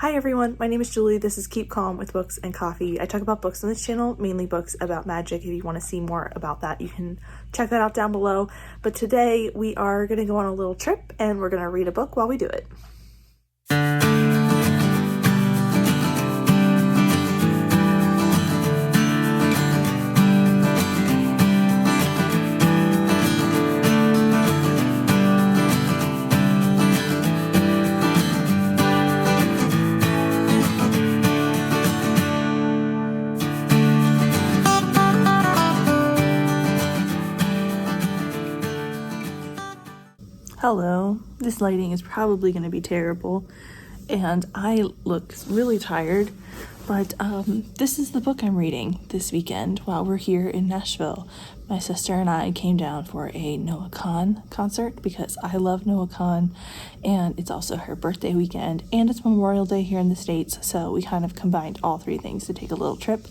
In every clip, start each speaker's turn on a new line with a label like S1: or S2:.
S1: Hi everyone, my name is Julie. This is Keep Calm with Books and Coffee. I talk about books on this channel, mainly books about magic. If you want to see more about that, you can check that out down below. But today we are going to go on a little trip and we're going to read a book while we do it. Hello, this lighting is probably going to be terrible and I look really tired, but this is the book I'm reading this weekend while we're here in Nashville. My sister and I came down for a Noah Kahan concert because I love Noah Kahan, and it's also her birthday weekend and it's Memorial Day here in the States, so we kind of combined all three things to take a little trip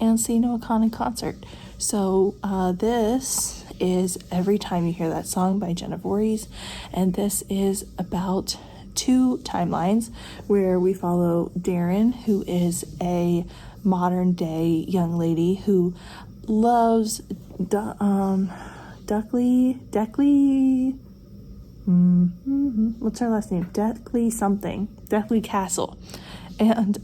S1: and see Noah Kahan in concert. So this is Every Time You Hear That Song by Jenna Voorhees, and this is about two timelines where we follow Darren, who is a modern day young lady who loves Duckley, what's her last name? Deckley Castle. And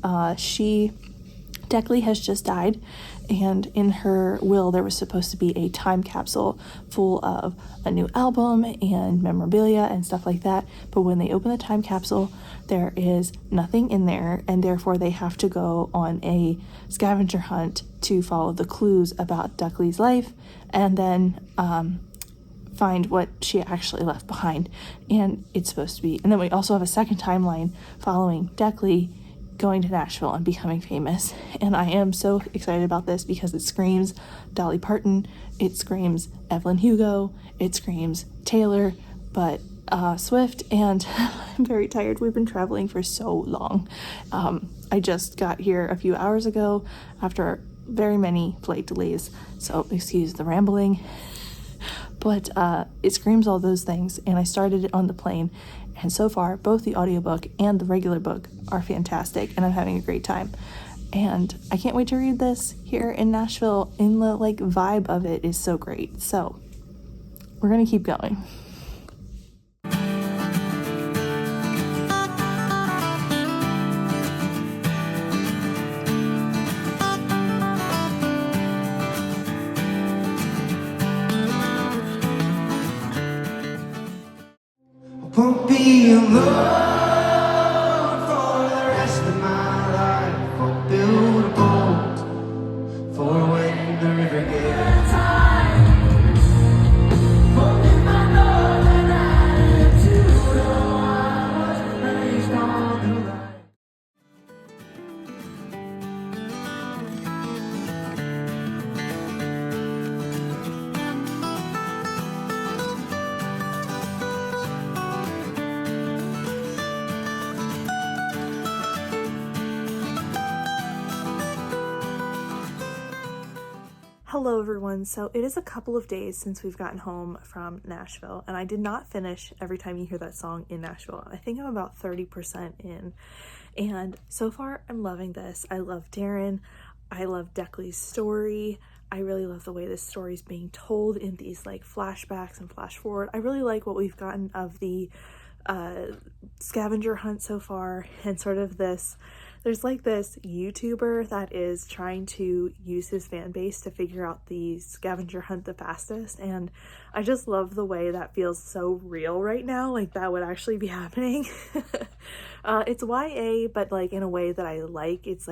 S1: Deckley has just died, and in her will there was supposed to be a time capsule full of a new album and memorabilia and stuff like that, but when they open the time capsule there is nothing in there, and therefore they have to go on a scavenger hunt to follow the clues about Duckley's life and then find what she actually left behind. And it's supposed to be, and then we also have a second timeline following Deckley going to Nashville and becoming famous, and I am so excited about this because it screams Dolly Parton, it screams Evelyn Hugo, it screams Taylor, but Swift, and I'm very tired. We've been traveling for so long. I just got here a few hours ago after very many flight delays, so excuse the rambling, but it screams all those things, and I started it on the plane. And so far, both the audiobook and the regular book are fantastic, and I'm having a great time. And I can't wait to read this here in Nashville, and the vibe of it is so great. So we're gonna keep going.
S2: Won't be alone for the rest of my life. I'll build a boat for when the river gets high. Holding my northern attitude, oh, I was raised on the line.
S1: Hello everyone. So it is a couple of days since we've gotten home from Nashville, and I did not finish Every Time You Hear That Song in Nashville. I think I'm about 30% in, and so far I'm loving this. I love Darren. I love Deckley's story. I really love the way this story is being told in these flashbacks and flash forward. I really like what we've gotten of the scavenger hunt so far, and sort of this, there's this YouTuber that is trying to use his fan base to figure out the scavenger hunt the fastest, and I just love the way that feels so real right now, that would actually be happening. It's YA, but in a way that I like. It's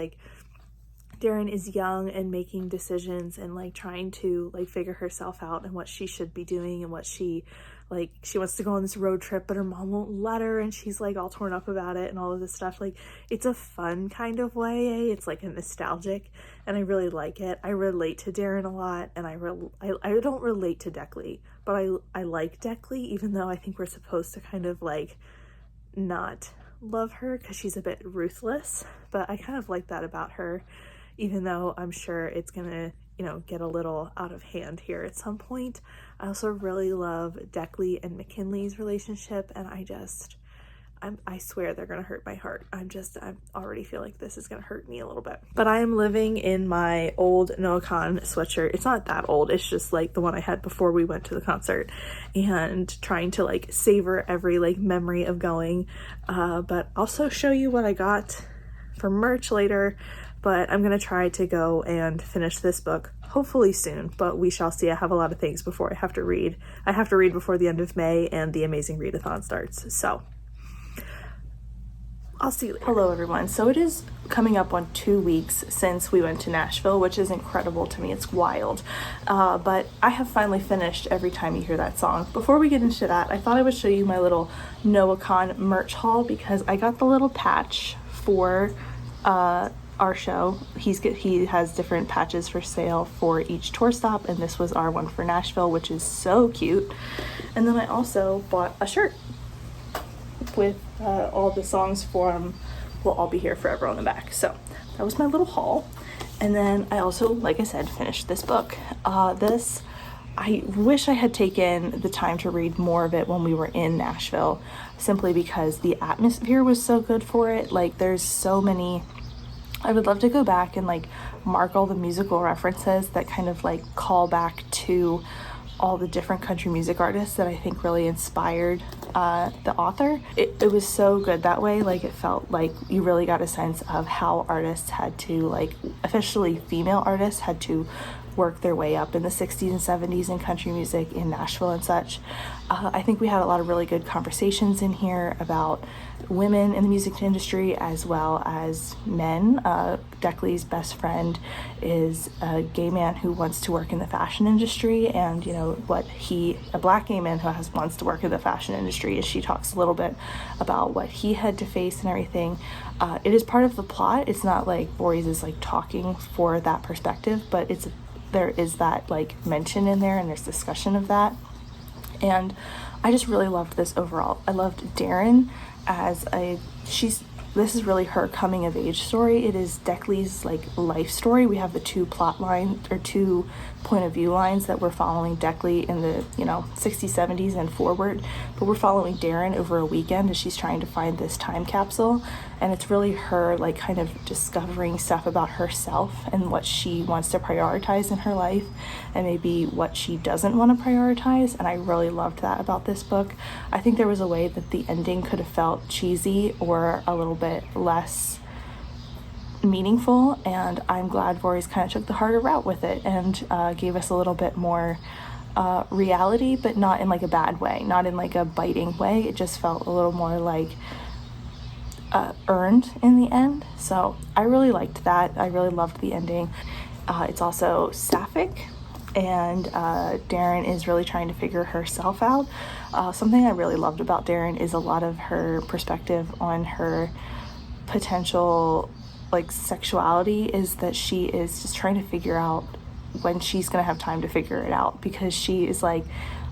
S1: Darren is young and making decisions and trying to figure herself out and what she should be doing, and what she wants to go on this road trip, but her mom won't let her, and she's all torn up about it and all of this stuff. It's a fun kind of YA. It's a nostalgic, and I really like it. I relate to Darren a lot, and I don't relate to Deckley, but I like Deckley, even though I think we're supposed to kind of not love her because she's a bit ruthless, but I kind of like that about her, even though I'm sure it's gonna get a little out of hand here at some point. I also really love Deckley and McKinley's relationship, and I swear they're gonna hurt my heart. I already feel like this is gonna hurt me a little bit. But I am living in my old Noah Kahan sweatshirt. It's not that old, it's just like the one I had before we went to the concert, and trying to like savor every like memory of going. But also show you what I got for merch later. But I'm gonna try to go and finish this book hopefully soon, but we shall see. I have a lot of things before I have to read. I have to read before the end of May and the Amazing Readathon starts, so I'll see you later. Hello everyone. So it is coming up on 2 weeks since we went to Nashville, which is incredible to me. It's wild. But I have finally finished Every Time You Hear That Song. Before we get into that, I thought I would show you my little Noah Kahan merch haul, because I got the little patch for our show. He has different patches for sale for each tour stop, and this was our one for Nashville, which is so cute. And then I also bought a shirt with all the songs from We'll All Be Here Forever on the back. So that was my little haul. And then I also, like I said, finished this book. I wish I had taken the time to read more of it when we were in Nashville, simply because the atmosphere was so good for it. Like, there's so many, I would love to go back and like mark all the musical references that kind of like call back to all the different country music artists that I think really inspired the author. It was so good that way. Like, it felt like you really got a sense of how artists had to, like, especially female artists, had to work their way up in the 60s and 70s in country music in Nashville and such. I think we had a lot of really good conversations in here about women in the music industry as well as men. Deckley's best friend is a gay man who wants to work in the fashion industry, and you know a black gay man who wants to work in the fashion industry. She talks a little bit about what he had to face and everything. It is part of the plot. It's not like Voorhees is like talking for that perspective, but there is that like mention in there, and there's discussion of that. And I just really loved this overall. I loved Darren as this is really her coming of age story. It is Deckley's like life story. We have the two plot lines, or two point of view lines, that we're following Deckley in the 60s, 70s and forward, but we're following Darren over a weekend as she's trying to find this time capsule. And it's really her like kind of discovering stuff about herself and what she wants to prioritize in her life, and maybe what she doesn't want to prioritize. And I really loved that about this book. I think there was a way that the ending could have felt cheesy or a little bit less meaningful, and I'm glad Voorhees kind of took the harder route with it and gave us a little bit more reality, but not in like a bad way, not in like a biting way. It just felt a little more like earned in the end. So I really liked that. I really loved the ending. It's also sapphic, and Darren is really trying to figure herself out. Something I really loved about Darren is a lot of her perspective on her potential like sexuality, is that she is just trying to figure out when she's gonna have time to figure it out, because she is like,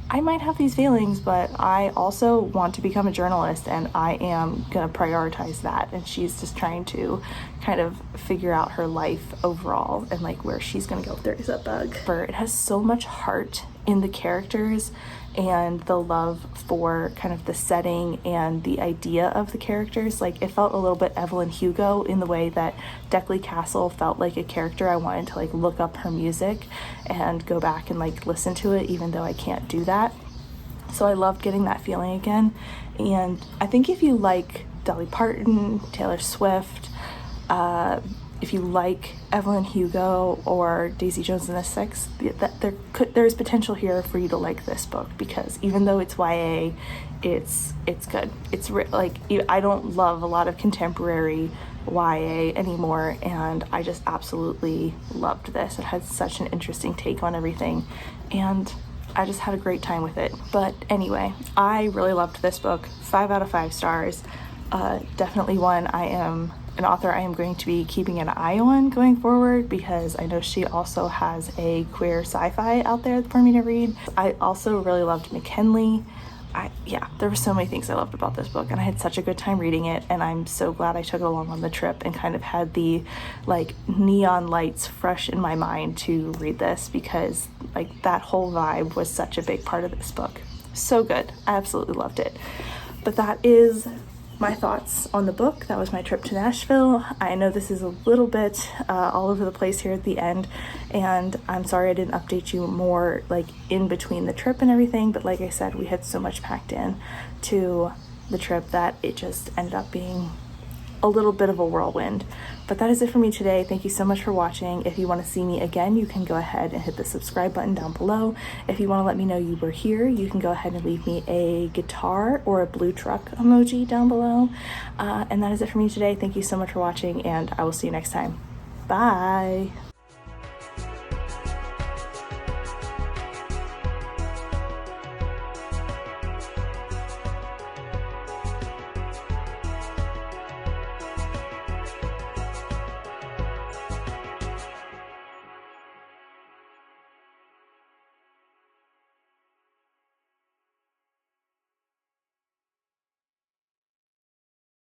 S1: I might have these feelings, but I also want to become a journalist, and I am gonna prioritize that. And she's just trying to kind of figure out her life overall and like where she's gonna go. There is a bug. It has so much heart in the characters and the love for kind of the setting and the idea of the characters. Like, it felt a little bit Evelyn Hugo in the way that Deckley Castle felt like a character. I wanted to like look up her music and go back and like listen to it, even though I can't do that. So I loved getting that feeling again. And I think if you like Dolly Parton, Taylor Swift, if you like Evelyn Hugo or Daisy Jones and the Six, there's potential here for you to like this book, because even though it's YA, it's good. It's like, I don't love a lot of contemporary YA anymore, and I just absolutely loved this. It had such an interesting take on everything, and I just had a great time with it. But anyway, I really loved this book. 5 out of 5 stars. Definitely an author I am going to be keeping an eye on going forward, because I know she also has a queer sci-fi out there for me to read. I also really loved McKinley. There were so many things I loved about this book, and I had such a good time reading it, and I'm so glad I took it along on the trip and kind of had the like neon lights fresh in my mind to read this, because like that whole vibe was such a big part of this book. So good. I absolutely loved it. But that is my thoughts on the book. That was my trip to Nashville. I know this is a little bit all over the place here at the end, and I'm sorry I didn't update you more like in between the trip and everything, but like I said, we had so much packed in to the trip that it just ended up being a little bit of a whirlwind. But that is it for me today. Thank you so much for watching. If you want to see me again, you can go ahead and hit the subscribe button down below. If you want to let me know you were here, you can go ahead and leave me a guitar or a blue truck emoji down below. And that is it for me today. Thank you so much for watching, and I will see you next time. Bye.